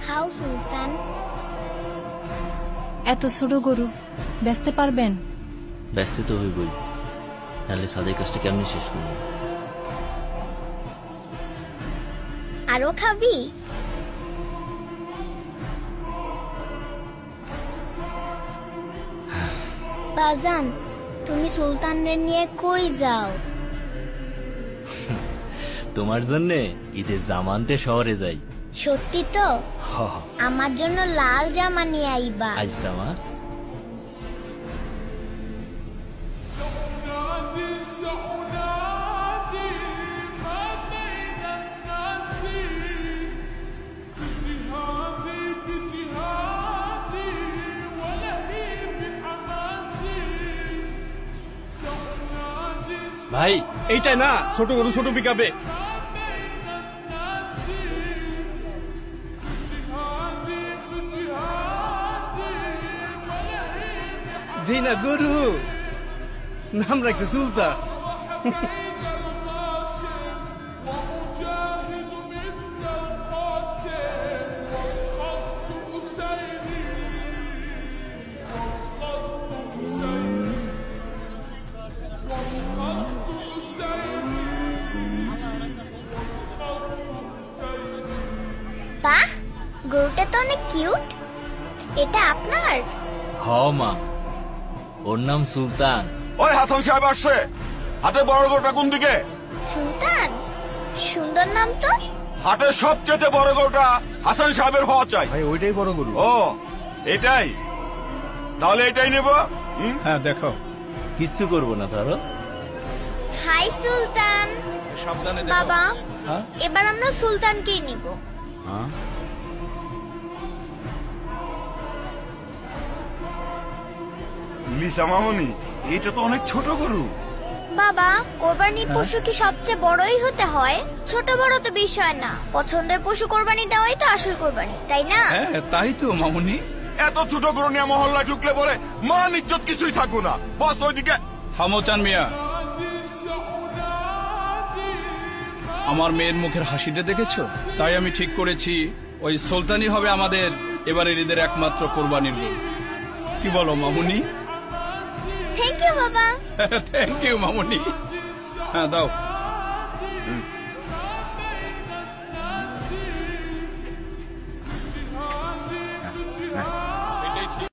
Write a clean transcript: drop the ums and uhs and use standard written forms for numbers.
খাও সুলতান। এত ছোট গরু বেচতে পারবেন? ব্যস্ত তো হইবই, নাহলে সাদের কাজটা কেমনি শেষ করবো? আরো খাবি? বাজান, তুমি সুলতানরে নিয়ে কই যাও? তোমার জন্য ঈদের জামা আনতে শহরে যাই। সত্যি তো? আমার জন্য লাল জামা নিয়ে আইবা। আচ্ছা মা। ভাই এইটাই না ছোট গরু ছোট পিকাবে। জি না গরু নাম রাখছে সুলতান। বাহ, গরুটা তো অনেক কিউট। এটা আপনার? হ মা, ওর নাম সুলতান। ওই হাসান সাহেব আসছে। হাটের বড় গরুটা কোন দিকে? সুলতান, সুন্দর নাম তো। হাটের সবচেয়ে বড় গরুটা হাসান সাহেবের হওয়া চাই। ভাই ওইটাই বড় গরু। ও এটাই, তাহলে এটাই নেব। হ্যাঁ দেখো। কিচ্ছু করবো না তারও। হাই সুলতান। সাবধানে বাবা, হ্যাঁ? এবার আমরা সুলতানকেই নিব। লিসা মামনি, এটা তো অনেক ছোট গরু। বাবা, কোরবানির পশু কি সবচেয়ে বড়ই হতে হয়? ছোট বড় তো বিষয় না, পছন্দের পশু কোরবানি দেওয়াই তো আসল কোরবানি, তাই না? হ্যাঁ তাই তো মামুনি। এত ছোট গরু নিয়ে মহল্লায় ঢুকলে পরে মান ইজ্জত কিছুই থাকবো না। বস ওইদিকে। থামো চান মিয়া, আমার মেয়ের মুখের হাসিটা দেখেছো? তাই আমি ঠিক করেছি ওই সুলতানই হবে আমাদের এবারের ঈদের একমাত্র কোরবানির গরু। কি বলো মামুনি? থ্যাংক ইউ বাবা। থ্যাংক ইউ মামুনি। হ্যাঁ দাও।